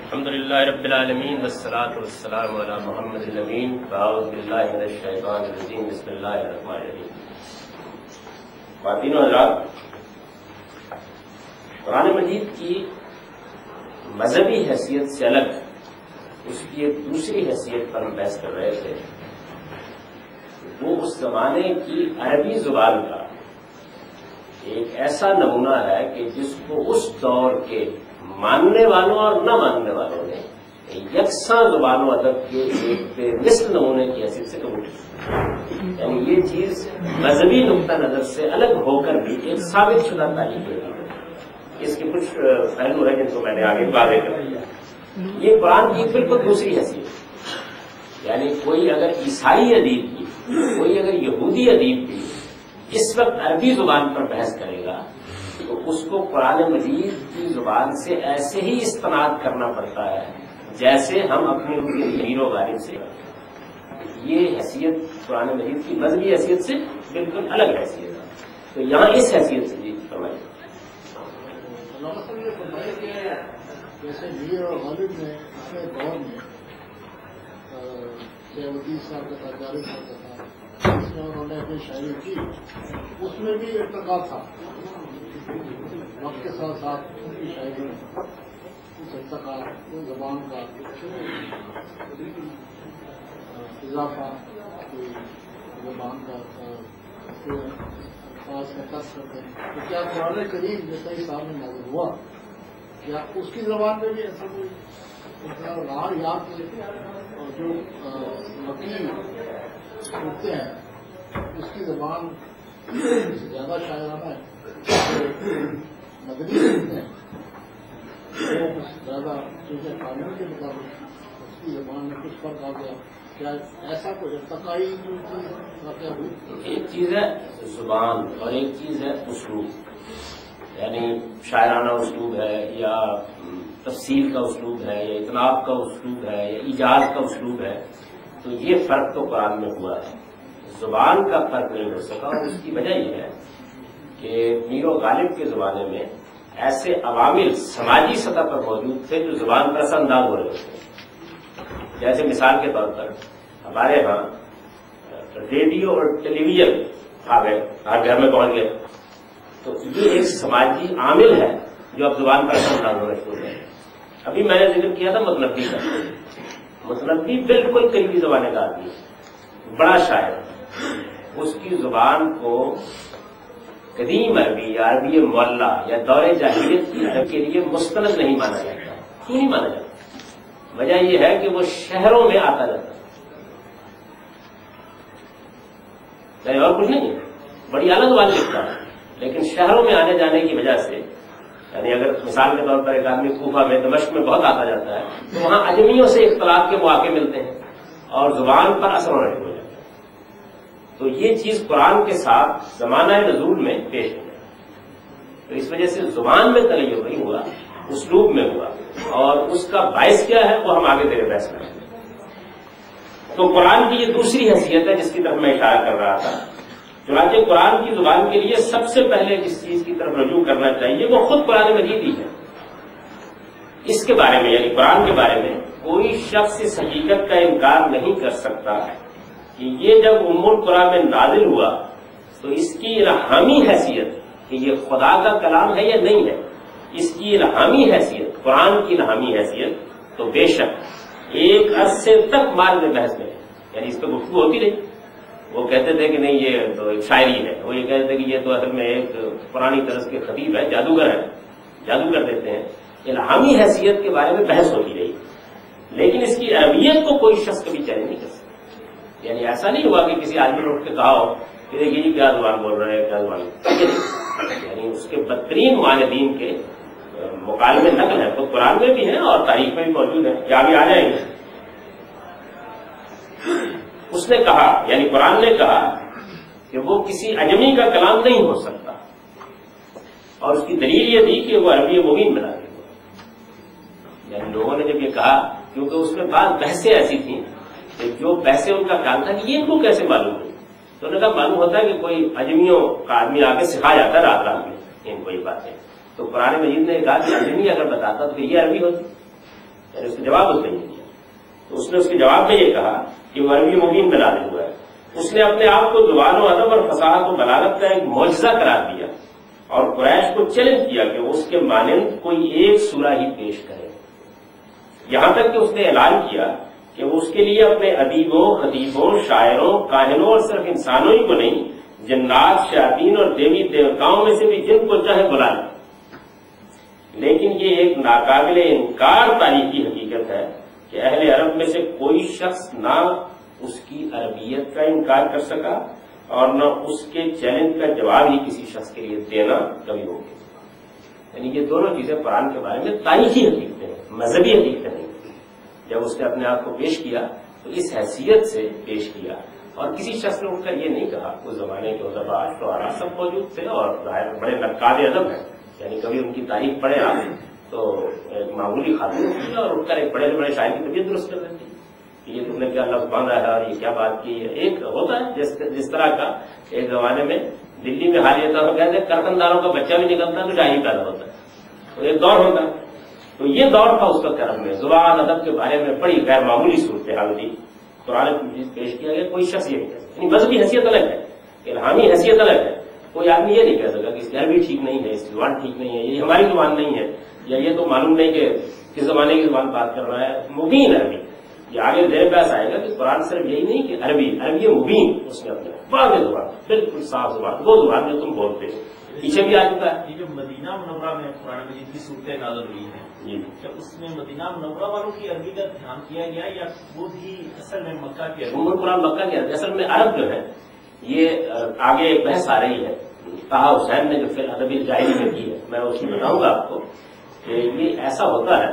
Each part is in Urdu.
الحمدللہ رب العالمین والصلاة والسلام علی محمد الامین اعوذ باللہ من الشیطان الرجیم بسم اللہ الرحمن الرحیم. خواتین و حضرات، قرآن مجید کی مذہبی حیثیت سے الگ اس کی ایک دوسری حیثیت پر ہم بحث کر رہے تھے. وہ اس زمانے کی عربی زبان کا ایک ایسا نمونہ ہے کہ جس کو اس دور کے ماننے والوں اور نہ ماننے والوں نے یکساں زبان و ادب کے ایک بے مثل نمونے کی حیثیت سے قبول کی. یعنی یہ چیز مذہبی نقطہ نظر سے الگ ہو کر بھی ایک ثابت شدہ تعلیم ہے. اس کے کچھ پہلو ہیں جن کو میں نے آگے واضح کر دیا. یہ قرآن کی بالکل دوسری حیثیت. یعنی کوئی اگر عیسائی ادیب کی، کوئی اگر یہودی ادیب کی اس وقت عربی زبان پر بحث کرے گا تو اس کو قرآن مجید کی زبان سے ایسے ہی استناد کرنا پڑتا ہے جیسے ہم اپنے ہیر و غالب سے. یہ حیثیت قرآن مجید کی مذہبی حیثیت سے بالکل الگ حیثیت ہے. تو یہاں اس حیثیت سے جی فرمائیے. جیسے ہیر اور غالب نے اپنے دور میں وزیر صاحب کا تھا، جارد صاحب کا تھا، اس میں انہوں نے اپنی شاعری کی، اس میں بھی ارتقا تھا. وقت کے ساتھ ساتھ ان کی شاعری میں اس ارتقا زبان کا اضافہ، زبان کا خاص حرکت کرتے ہیں. تو کیا قرآن کریم جیسا ہی سامنے نازل ہوا، کیا اس کی زبان میں بھی ایسا کوئی رہا یاد ہے؟ اور جو مکی ہوتے ہیں اس کی زبان زیادہ شاعرانہ ہے، مدنی ہوتے ہیں وہ کچھ زیادہ چیزیں قانون کے مطابق اس کی زبان میں کچھ فرق آ گیا. کیا ایسا کوئی ارتقائی واقعہ ہوئی؟ ایک چیز ہے زبان اور ایک چیز ہے اسلوب. یعنی شاعرانہ اسلوب ہے یا تفسیر کا اسلوب ہے یا اطناب کا اسلوب ہے یا ایجاز کا اسلوب ہے. تو یہ فرق تو قرآن میں ہوا ہے، زبان کا فرق نہیں ہو سکا. اور اس کی وجہ یہ ہے کہ میر و غالب کے زمانے میں ایسے عوامل سماجی سطح پر موجود تھے جو زبان پر اثر انداز ہو رہے تھے. جیسے مثال کے طور پر ہمارے ہاں ریڈیو اور ٹیلی ویژن آ گئے، ہر گھر میں پہنچ گئے. تو یہ ایک سماجی عامل ہے جو اب زبان پر اثر انداز ہونا شروع ہے. ابھی میں نے ذکر کیا تھا متنبی کا. متنبی بالکل قریبی زمانے کا آدمی ہے، بڑا شاعر. اس کی زبان کو قدیم عربی یا عربی معلیٰ یا دور جاہلیت کی عرب کے لیے مستند نہیں مانا جاتا. کیوں نہیں مانا جاتا؟ وجہ یہ ہے کہ وہ شہروں میں آتا جاتا ہے، اور کچھ نہیں ہے. بڑی اعلیٰ زبان لکھتا ہے لیکن شہروں میں آنے جانے کی وجہ سے، یعنی اگر مثال کے طور پر ایک آدمی کوفہ میں دمشق میں بہت آتا جاتا ہے تو وہاں اجمیوں سے اختلاط کے مواقع ملتے ہیں اور زبان پر اثر ہونا شروع ہو جاتا ہے. تو یہ چیز قرآن کے ساتھ زمانہ نزول میں پیش ہو جائے. تو اس وجہ سے زبان میں تغیر نہیں ہوا، اسلوب میں ہوا. اور اس کا باعث کیا ہے وہ ہم آگے تیرے بحث کریں گے. تو قرآن کی یہ دوسری حیثیت ہے جس کی طرف میں اشارہ کر رہا تھا. چنانچہ قرآن کی زبان کے لیے سب سے پہلے جس چیز کی طرف رجوع کرنا چاہیے وہ خود قرآن مجید ہی ہے. اس کے بارے میں یعنی قرآن کے بارے میں کوئی شخص اس حقیقت کا انکار نہیں کر سکتا کہ یہ جب ام القرآن میں نازل ہوا تو اس کی الہامی حیثیت کہ یہ خدا کا کلام ہے یا نہیں ہے، اس کی الہامی حیثیت، قرآن کی الہامی حیثیت تو بے شک ایک عرصے تک مارد بحث میں ہے. یعنی اس پہ گفتگو ہوتی رہی. وہ کہتے تھے کہ نہیں یہ تو ایک شاعری ہے، وہ یہ کہتے تھے کہ یہ تو اصل میں ایک پرانی طرز کے خطیب ہے، جادوگر ہے، جادو کر دیتے ہیں. الہامی حیثیت کے بارے میں بحث ہوتی رہی لیکن اس کی اہمیت کو کوئی شخص کبھی چیلنج نہیں کر سکتا. یعنی ایسا نہیں ہوا کہ کسی آدمی نے اٹھ کے کہا ہو کہ دیکھیے جی کیا زبان بول رہے ہیں، کیا زبان. یعنی اس کے بدترین معاندین کے مکالمے نقل ہیں، تو قرآن میں بھی ہیں اور تاریخ میں بھی موجود ہیں، کیا بھی آ جائیں گے. اس نے کہا یعنی قرآن نے کہا کہ وہ کسی اجمی کا کلام نہیں ہو سکتا. اور اس کی دلیل یہ تھی کہ وہ عربی مبین بنا دے. یعنی لوگوں نے جب یہ کہا، کیونکہ اس میں بعض بحثیں ایسی تھیں کہ جو بحثیں ان کا خیال تھا کہ یہ ان کو کیسے معلوم ہوئی. تو انہوں نے کہا معلوم ہوتا ہے کہ کوئی اجمیوں کا آدمی آ کے سکھا جاتا ہے رات رات میں ان کو یہ باتیں. تو قرآن مجید نے کہا کہ عجمی اگر بتاتا تو یہ عربی ہوتی، یعنی اس کا جواب اس نے نہیں دیا. تو اس نے اس کے جواب میں یہ کہا کہ وہ عربی مبین بنا ہوا ہے. اس نے اپنے آپ کو زبان و ادب اور فصاحت و بلاغت کا ایک معجزہ قرار دیا اور قریش کو چیلنج کیا کہ وہ اس کے مانند کوئی ایک سورہ ہی پیش کرے. یہاں تک کہ اس نے اعلان کیا کہ وہ اس کے لیے اپنے ادیبوں، خطیبوں، شاعروں، کاہنوں اور صرف انسانوں ہی کو نہیں، جنات، شیاطین اور دیوی دیوتاؤں میں سے بھی جن کو چاہے بلا لے. لیکن یہ ایک ناقابل انکار تاریخی حقیقت ہے کہ اہل عرب میں سے کوئی شخص نہ اس کی عربیت کا انکار کر سکا اور نہ اس کے چیلنج کا جواب ہی کسی شخص کے لیے دینا کبھی ہو گیا. یعنی یہ دونوں چیزیں قرآن کے بارے میں تاریخی حقیقتیں ہیں، مذہبی حقیقتیں نہیں. جب اس نے اپنے آپ کو پیش کیا تو اس حیثیت سے پیش کیا اور کسی شخص نے اٹھ کر یہ نہیں کہا. اس زمانے کے ادبا شعراء سب موجود تھے اور بڑے نقاد ادب ہیں، یعنی کبھی ان کی تاریخ پڑھے آپ تو ایک معمولی خاتون تھی اور اٹھ کر ایک بڑے بڑے شاعر کی طبیعت درست کر دیتی کہ یہ تم نے کیا لفظ باندھا ہے اور یہ کیا بات کی ہے. ایک ہوتا ہے جس طرح کا ایک زمانے میں دلی میں حال یہ تھا، کہتے ہیں کرتنداروں کا بچہ بھی نکلتا ہے تو شاعری پیدا ہوتا ہے. تو ایک دور ہوتا ہے، تو یہ دور تھا اس وقت عرب میں. زبان ادب کے بارے میں بڑی غیر معمولی صورتحال تھی. قرآن مجید پیش کیا گیا، کوئی شخص یہ نہیں کہہ سکتا. یعنی مذہبی حیثیت الگ ہے، الہامی حیثیت الگ ہے. کوئی آدمی یہ نہیں کہہ سکتا کہ اس کی عربی ٹھیک نہیں ہے، اس کی زبان ٹھیک نہیں ہے، یہ ہماری زبان نہیں ہے، یا یہ تو معلوم نہیں کہ کس زمانے کی زبان بات کر رہا ہے. مبین عربی، یہ آگے زیر بحث آئے گا کہ قرآن صرف یہی نہیں کہ عربی مبین، اس میں اپنے واضح زبان، بالکل صاف زبان، وہ زبان جو تم بولتے ہو. پیچھے بھی آ چکا ہے. یہ جو مدینہ منورہ میں قرآن مجید کی صورتیں نازل ہوئی ہیں، کیا اس میں مدینہ منورہ والوں کی عربی کا دھیان کیا گیا یا وہ بھی اصل میں مکہ کی عربی؟ قرآن مکہ کی عربی. اصل میں عرب جو ہے یہ آگے ایک بحث آ رہی ہے. طه حسین نے جو پھر ادب الجاہلی میں کی ہے، میں اس میں بتاؤں گا آپ کو کہ یہ ایسا ہوتا ہے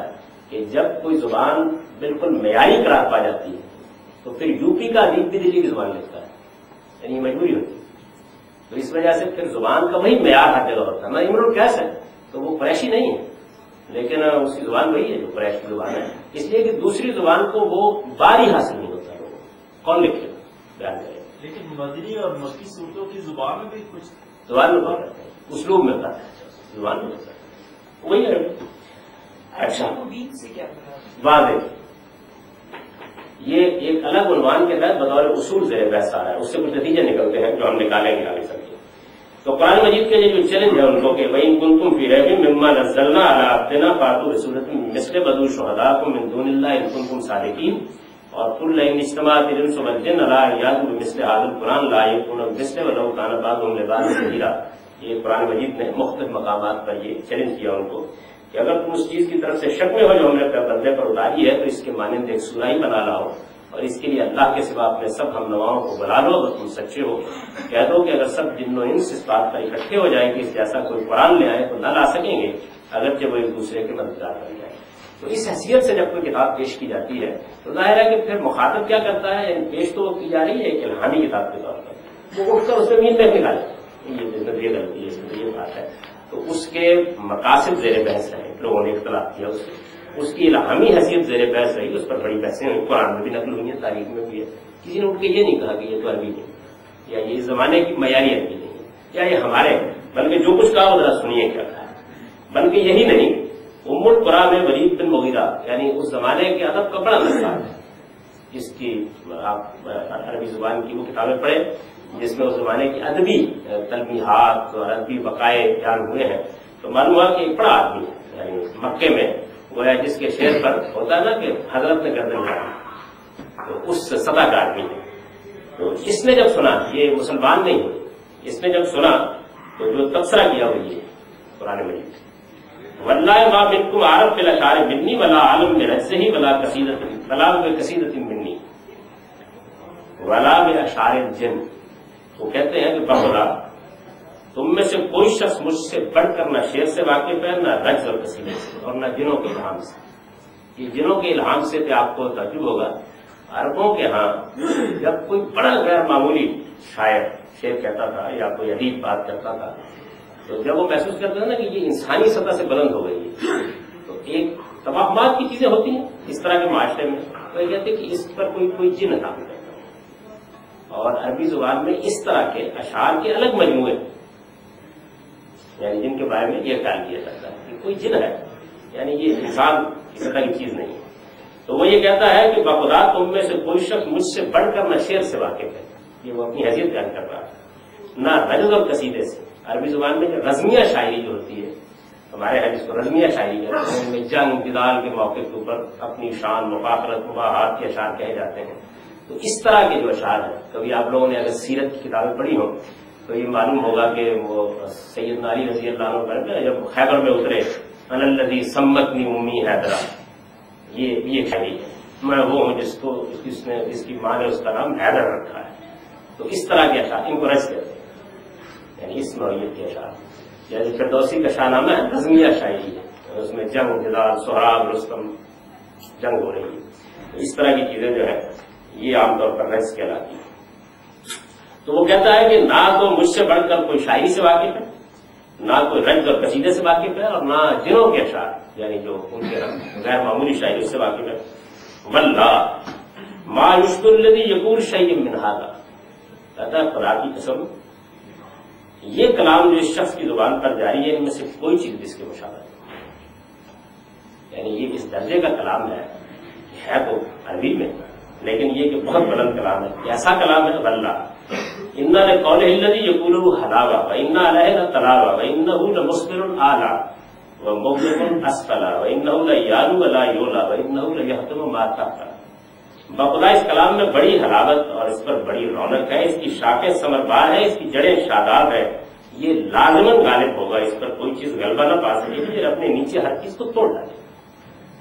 کہ جب کوئی زبان بالکل معیاری قرار پا جاتی ہے تو پھر یو پی کا ادیب بھی دلی کی زبان لکھتا ہے، یعنی مجبوری ہوتی ہے. تو اس وجہ سے پھر زبان کا وہی معیار ہر جگہ ہوتا ہے. نا امرؤ القیس ہے تو وہ قریشی نہیں ہے، لیکن اس کی زبان وہی ہے جو قریش کی زبان ہے، اس لیے کہ دوسری زبان کو وہ باری حاصل نہیں ہوتا ہے. کون لکھے بیان کرے. لیکن مدنی اور مکی صورتوں کی زبان میں بھی کچھ زبان میں فرق ہے، اسلوب میں فرق ہے، زبان میں فرق ہے، وہی ہے. اچھا واضح یہ ایک الگ عنوان کے تحت بطور اصول زیر بحث آ رہا ہے، اس سے کچھ نتیجے نکلتے ہیں جو ہم نکالیں گے آگے چل کے. تو قرآن مجید کے جو چیلنج ہے ان کو کہ وَإِن كُنتُمْ فِي رَيْبٍ مِّمَّا نَزَّلْنَا عَلَىٰ عَبْدِنَا فَأْتُوا بِسُورَةٍ مِّن مِّثْلِهِ وَادْعُوا شُهَدَاءَكُم مِّن دُونِ اللَّهِ إِن كُنتُمْ صَادِقِينَ اور قُل لَّئِنِ اجْتَمَعَتِ الْإِنسُ وَالْجِنُّ عَلَىٰ أَن يَأْتُوا بِمِثْلِ هَٰذَا الْقُرْآنِ لَا يَأْتُونَ بِمِثْلِهِ وَلَوْ كَانَ بَعْضُهُمْ لِبَعْضٍ ظَهِيرًا. یہ قرآن مجید نے مختلف مقامات پر یہ چیلنج کیا ان کو کہ اگر تم اس چیز کی طرف سے شک میں ہو جو ہم نے بندے پر اتاری ہے تو اس کے مانند ایک سورہ ہی بنا لاؤ اور اس کے لیے اللہ کے سوا اپنے سب ہم نواؤں کو بلا لو. اگر تم سچے ہو کہہ دو کہ اگر سب جن و انس اس بات پر اکٹھے ہو جائیں گے اس جیسا کوئی قرآن لے آئے تو نہ لا سکیں گے اگرچہ وہ ایک دوسرے کے مددگار بن جائیں. تو اس حیثیت سے جب کوئی کتاب پیش کی جاتی ہے تو ظاہر ہے کہ پھر مخاطب کیا کرتا ہے، پیش تو وہ کی جا رہی ہے ایک الہامی کتاب کے طور پر، وہ اٹھ کر اس میں مین پہ نکالے یہ غلطی ہے، یہ بات ہے. تو اس کے مقاصد زیر بحث ہیں، لوگوں نے اختلاف کیا اس کی الہامی حیثیت زیر بحث رہی، اس پر بڑی بحثیں ہوئی، قرآن میں بھی نقل ہوئی ہیں، تاریخ میں بھی ہے. کسی نے اٹھ کے یہ نہیں کہا کہ یہ تو عربی نہیں یا یہ زمانے کی معیاری عربی نہیں یا یہ ہمارے، بلکہ جو کچھ کہا وہ ذرا سنیے کیا کہا ہے. بلکہ یہی نہیں، ام القرآن میں ولید بن مغیرہ یعنی اس زمانے کے ادب کا بڑا نقصان ہے، جس کی آپ عربی زبان کی وہ کتابیں پڑھیں جس میں اس زمانے کی ادبی تلمیحات اور ادبی بقائے بیان ہوئے ہیں تو معلوم ہوا کہ ایک بڑا آدمی ہے، یعنی مکے میں گویا جس کے شعر پر ہوتا ہے نا کہ حضرت نے گردن اٹھائی، تو اس سطح کا آدمی ہے. تو اس نے جب سنا، یہ مسلمان نہیں ہے، اس نے جب سنا تو جو تبصرہ کیا وہ یہ قرآن مجید واللہ ما منکم عارف بالاشعار منی ولا عالم برجزہ ولا قصیدۃ منی ولا باشعار الجن. وہ کہتے ہیں کہ بخدا تم میں سے کوئی شخص مجھ سے بڑھ کر نہ شعر سے واقف ہے، نہ رجز اور قصیدے سے، اور نہ جنوں کے الہام سے. یہ جنوں کے الہام سے پہ آپ کو تعجب ہوگا، عربوں کے ہاں جب کوئی بڑا غیر معمولی شاعر شعر کہتا تھا یا کوئی ادیب بات کرتا تھا تو جب وہ محسوس کرتا تھا نا کہ یہ انسانی سطح سے بلند ہو گئی ہے، تو ایک توہمات کی چیزیں ہوتی ہیں اس طرح کے معاشرے میں، تو یہ کہتے ہیں کہ اس پر کوئی جن حاوی ہے. اور عربی زبان میں اس طرح کے اشعار کے الگ مجموعے یعنی جن کے بارے میں یہ خیال کیا جاتا ہے کہ کوئی جن ہے، یعنی یہ انسان کی سطح کی چیز نہیں ہے. تو وہ یہ کہتا ہے کہ بخدا تم میں سے کوئی شخص مجھ سے بڑھ کر نہ شعر سے واقف ہے. یہ وہ اپنی حیثیت بیان کر رہا ہے، نہ رجز اور قصیدے سے. عربی زبان میں جو رزمیہ شاعری جو ہوتی ہے، ہمارے یہاں جس کو رزمیہ شاعری کہتے ہیں، ان میں جنگ جدال کے موقع کے اوپر اپنی شان مفاخرت مباحات کے اشعار کہے جاتے ہیں. تو اس طرح کے جو اشعار ہیں، کبھی آپ لوگوں نے اگر سیرت کی کتابیں پڑھی ہوں تو یہ معلوم ہوگا کہ وہ سیدنا علی رضی اللہ عنہ جب خیبر میں اترے، انا الذی سمتنی امی حیدرا، یہ شاعری ہے، میں وہ ہوں جس کی ماں نے اس کا نام حیدر رکھا ہے. تو اس طرح کے اشعار ان کو رج کہتے ہیں، یعنی اس نوعیت کے اشعار. جیسے فردوسی کا شاہ نامہ ہے رزمیہ شاعری ہے، اس میں جنگ جدال سہراب رستم جنگ ہو رہی ہے. تو اس طرح کی چیزیں جو ہے یہ عام طور پر رج کہلاتی ہیں. تو وہ کہتا ہے کہ نہ تو مجھ سے بڑھ کر کوئی شاعری سے واقف ہے، نہ کوئی رنج اور قصیدے سے واقف ہے، اور نہ جنوں کے اشعار یعنی جو ان کے غیر معمولی شاعری سے واقف ہے. واللہ ما یشکر الذی یقول شیء من ھذا، کہتا ہے خدا کی قسم یہ کلام جو اس شخص کی زبان پر جاری ہے ان میں سے کوئی چیز اس کے مشابہ نہیں. یعنی یہ اس درجے کا کلام ہے تو عربی میں، لیکن یہ کہ بہت بلند کلام ہے. ایسا کلام ہے واللہ ان لقولہ الذی یقولہ حلاوہ وان علیہ لطلاوہ وانہ لمصبر اعلی ومغلق اسفلا وانہ لیعلو ولا یعلی وانہ لیحتم ما تحت. بخدا اس کلام میں بڑی حلاوت اور اس پر بڑی رونق ہے، اس کی شاخیں ثمربار ہے، اس کی جڑیں شاداب ہے. یہ لازماً غالب ہوگا، اس پر کوئی چیز غلبہ نہ پا سکے گی، یہ اپنے نیچے ہر چیز کو توڑ ڈالے.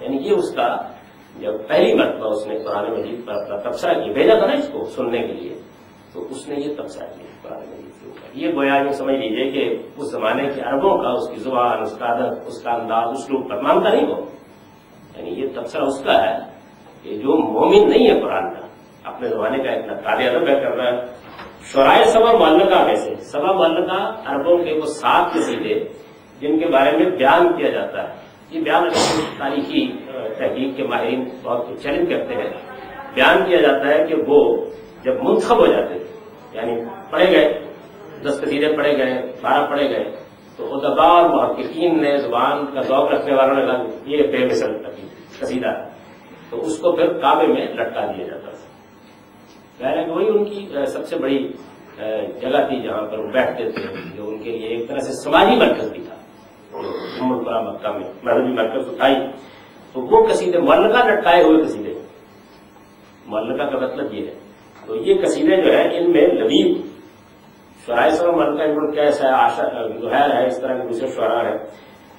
یعنی یہ اس کا جب پہلی مرتبہ اس نے قرآن مجید پر اپنا تبصرہ کیا، بھیجا تھا نا اس کو سننے کے لیے، تو اس نے یہ تبصرہ کیا قرآن مجید کے اوپر. یہ گویا یوں سمجھ لیجیے کہ اس زمانے کے عربوں کا، اس کی زبان، اس کا ادب، اس کا انداز، اسلوب پر مانتا نہیں ہو. یعنی یہ تبصرہ اس کا ہے کہ جو مومن نہیں ہے قرآن کا، اپنے زمانے کا اتنا قابل ادب ہے کر رہا ہے. شرائع سبا معلقہ میں سے، سبا معلقہ عربوں کے وہ 7 قصیدے جن کے بارے میں بیان کیا جاتا ہے. یہ بیان تاریخی تحقیق کے ماہرین بہت چیلنج کرتے ہیں. بیان کیا جاتا ہے کہ وہ جب منتخب ہو جاتے تھے، یعنی پڑھے گئے 10 قصیدے پڑھے گئے، 12 پڑھے گئے، تو ادبا اور محققین نے، زبان کا ذوق رکھنے والوں نے کہا یہ بے مثل قصیدہ ہے، تو اس کو پھر کعبے میں لٹکا دیا جاتا تھا. ظاہر ہے کہ وہی ان کی سب سے بڑی جگہ تھی جہاں پر وہ بیٹھتے تھے، جو ان کے لیے ایک طرح سے سماجی مرکز بھی تھا. ام القرى مکہ میں مذہبی مرکز اٹھائی تو وہ قصیدے معلقہ لٹکائے ہوئے قصیدے، معلقہ کا مطلب یہ ہے. تو یہ قصیدے جو ہے ان میں لبیب، شعراء سبا معلقہ کیس ہے، زہیر ہے، اس طرح کے دوسرے شعراء ہیں،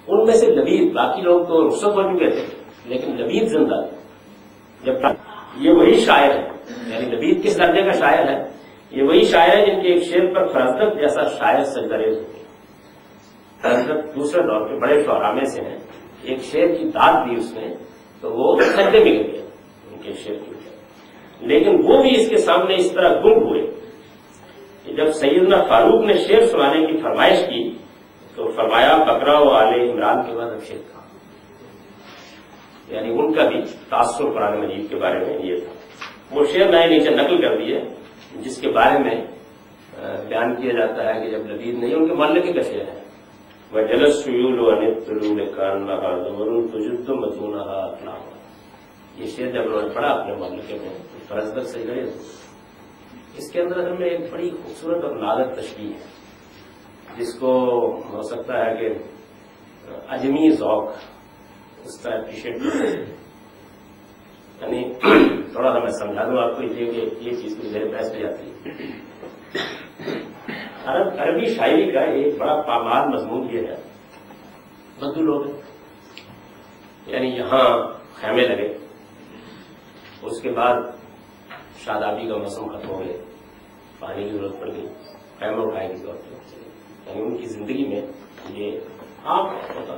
ان میں سے لبیب، باقی لوگ تو رخصت ہو چکے تھے لیکن لبیب زندہ تھے. جب یہ وہی شاعر ہے، یعنی لبیب کس درجے کا شاعر ہے؟ یہ وہی شاعر ہے جن کے ایک شعر پر فرزدق جیسا شاعر سجدریز ہوتے ہیں. فرزدق دوسرے دور کے بڑے شعراء میں سے ہیں. ایک شعر کی داد دی اس نے تو وہ سجدے میں گر گئے ان کے شعر کی، لیکن وہ بھی اس کے سامنے اس طرح گم ہوئے کہ جب سیدنا فاروق نے شعر سنانے کی فرمائش کی تو فرمایا بقرہ و آل عمران کے بعد اب شعر کہا. یعنی ان کا بھی تاثر قرآن مجید کے بارے میں یہ تھا. وہ شعر میں نیچے نقل کر دیے جس کے بارے میں بیان کیا جاتا ہے کہ جب لبید نہیں، ان کے معلقے کا شعر ہے، وَجَلَسْ سُيُولُ عَنِ الطُّلُولِ كَأَنَّهَا زُمَرٌ تُجِدُّ مَتُونَهَا أَطْلَافًا. یہ شعر جب انہوں نے پڑھا اپنے معلقے میں فرزدق سجدہ، اس کے اندر میں ایک بڑی خوبصورت اور نادر تشبیہ ہے جس کو ہو سکتا ہے کہ عجمی ذوق اس طرح اپریشیٹ کرتے ہیں. یعنی تھوڑا سا میں سمجھا دوں آپ کو یہ کہ یہ چیز کو زیر بحث پہ جاتی ہے. عربی شاعری کا ایک بڑا پامال مضمون یہ ہے، بدو لوگ یعنی یہاں خیمے لگے، اس کے بعد شادابی کا موسم ختم ہو گئے، پانی کی ضرورت پڑ گئی، خیمہ اٹھائے کی ضرورت پڑ گئی. یعنی ان کی زندگی میں یہ عام ہوتا.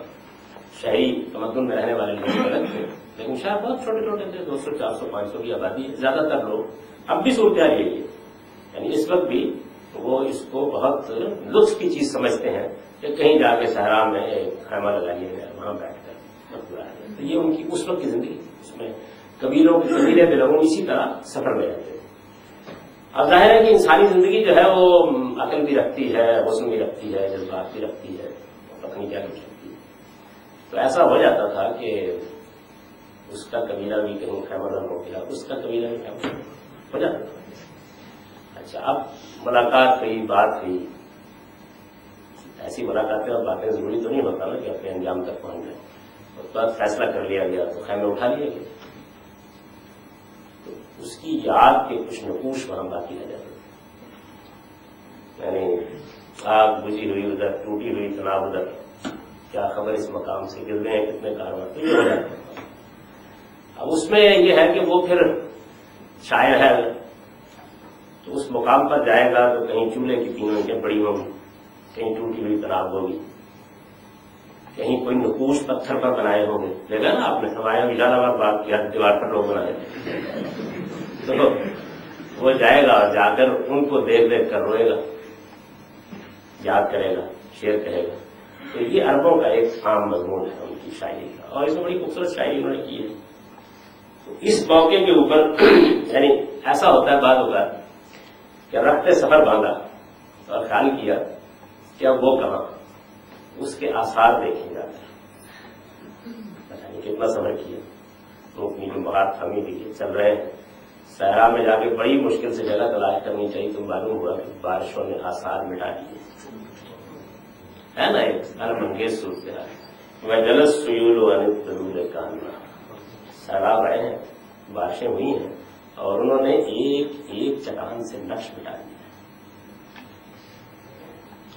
شہری تمدن میں رہنے والے لوگ الگ تھے لیکن شاید بہت چھوٹے چھوٹے تھے، 200 400 500 کی آبادی ہے. زیادہ تر لوگ اب بھی صورتحال یہی ہے. یعنی اس وقت بھی وہ اس کو بہت لطف کی چیز سمجھتے ہیں کہ کہیں جا کے صحرا میں ایک خیمہ لگا لیا گیا، وہاں بیٹھ کر گزارا گیا. تو یہ ان کی اس وقت کی زندگی، اس میں قبیلوں کے قبیلے کے لوگوں اسی طرح سفر میں رہتے تھے. اب ظاہر ہے کہ انسانی زندگی جو ہے وہ عقل بھی رکھتی ہے، حسن بھی رکھتی ہے، جذبات بھی رکھتی ہے، پتہ نہیں کیا کر سکتی. تو ایسا ہو جاتا تھا کہ اس کا قبیلہ بھی کہیں خیمردن ہو گیا, اس کا قبیلہ بھی خیمردن ہو جاتا تھا. اچھا, اب ملاقات ہوئی, بات ہوئی, ایسی ملاقاتیں اور باتیں ضروری تو نہیں ہوتا نا کہ اپنے انجام تک پہنچ جائیں. اس کے بعد فیصلہ کر لیا گیا تو خیمے اٹھا لیا گیا. تو اس کی یاد کے کچھ نقوش وہاں باقی رہ جاتے تھے. یعنی آگ بجھی ہوئی ادھر, ٹوٹی ہوئی تناب ادھر, کیا خبر اس مقام سے گر گئے ہیں کتنے کارواں, تو یہ ہو جاتا ہے. اب اس میں یہ ہے کہ وہ پھر شاعر ہے, تو اس مقام پر جائے گا تو کہیں چولہے کی تینوں اینٹیں پڑی ہوں گی, کہیں ٹوٹی ہوئی تناب ہوگی, کہیں کوئی نقوش پتھر پر بنائے ہوں گے. دیکھا نا آپ نے, ہمارے جلال آباد بات کیا, دیوار پر لوگ بنائے. تو وہ جائے گا اور جا کر ان کو دیکھ دیکھ کر روئے گا, یاد کرے گا, شعر کہے گا. تو یہ عربوں کا ایک عام مضمون ہے ان کی شاعری کا, اور اس میں بڑی خوبصورت شاعری انہوں نے کی ہے. تو اس موقع کے اوپر یعنی ایسا ہوتا ہے بعض اوقات کہ رخت سفر باندھا اور خیال کیا کہ اب وہ کہاں, اس کے آثار دیکھے جاتے ہیں. پتہ نہیں کتنا سفر کیا, روکنے کی بہار تھمی دیے, چل رہے ہیں. صحرا میں جا کے بڑی مشکل سے جگہ تلاش کرنی چاہیے تو معلوم ہوا کہ بارشوں نے آثار مٹا دیے. ہے نا ایک انگیز صورتحال. میں جلس سیول و انل کاننا, سیلاب آئے ہیں, بارشیں ہوئی ہیں, اور انہوں نے ایک ایک چٹان سے نقش مٹا دیا.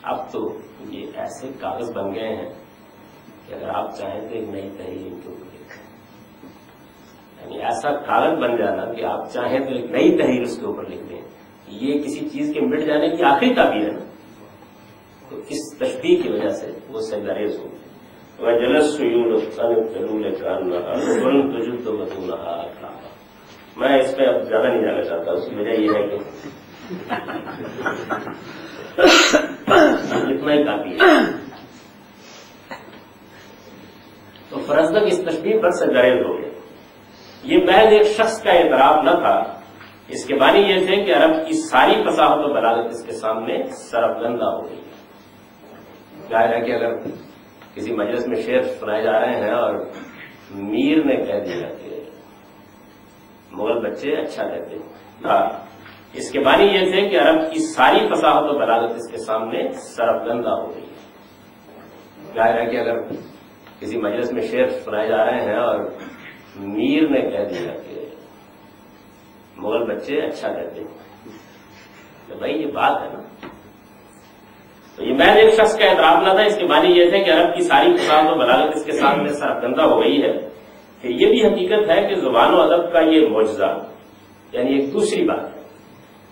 اب تو یہ ایسے کاغذ بن گئے ہیں کہ اگر آپ چاہیں تو ایک نئی تحریر ان کے اوپر لکھیں. یعنی ایسا کاغذ بن جانا کہ آپ چاہیں تو ایک نئی تحریر اس کے اوپر لکھ دیں. یہ کسی چیز کے مٹ جانے کی آخری تعبیر ہے نا. تو اس تشبیہ کی وجہ سے وہ سجدریز ہو گئے. میں اس پہ اب زیادہ نہیں جانا چاہتا, اس کی وجہ یہ ہے کہ اتنا ہی کافی ہے. تو فرزدق اس تشبیہ پر سجدریز ہو گئے. یہ محض ایک شخص کا اعتراف نہ تھا, اس کے معنی یہ تھے کہ عرب کی ساری فصاحت و بلاغت اس کے سامنے سرفگندہ ہو گئی. ظاہر ہے کہ اگر کسی مجلس میں شعر سنائے جا رہے ہیں اور میر نے کہہ دیا کہ مغل بچے اچھا کہتے ہیں, اس کے معنی یہ تھے کہ عرب کی ساری فصاحت و بلاغت اس کے سامنے سرفگندہ ہو گئی. ظاہر ہے کہ اگر کسی مجلس میں شعر سنائے جا رہے ہیں اور میر نے کہہ دیا کہ مغل بچے اچھا کہتے ہیں, تو بھائی یہ بات ہے نا. تو یہ محض ایک شخص کا اعتراف نہ تھا, اس کے معنی یہ تھے کہ عرب کی ساری فصاحت و بلاغت اس کے سامنے سرفگندہ ہو گئی ہے. کہ یہ بھی حقیقت ہے کہ زبان و ادب کا یہ معجزہ, یعنی ایک دوسری بات ہے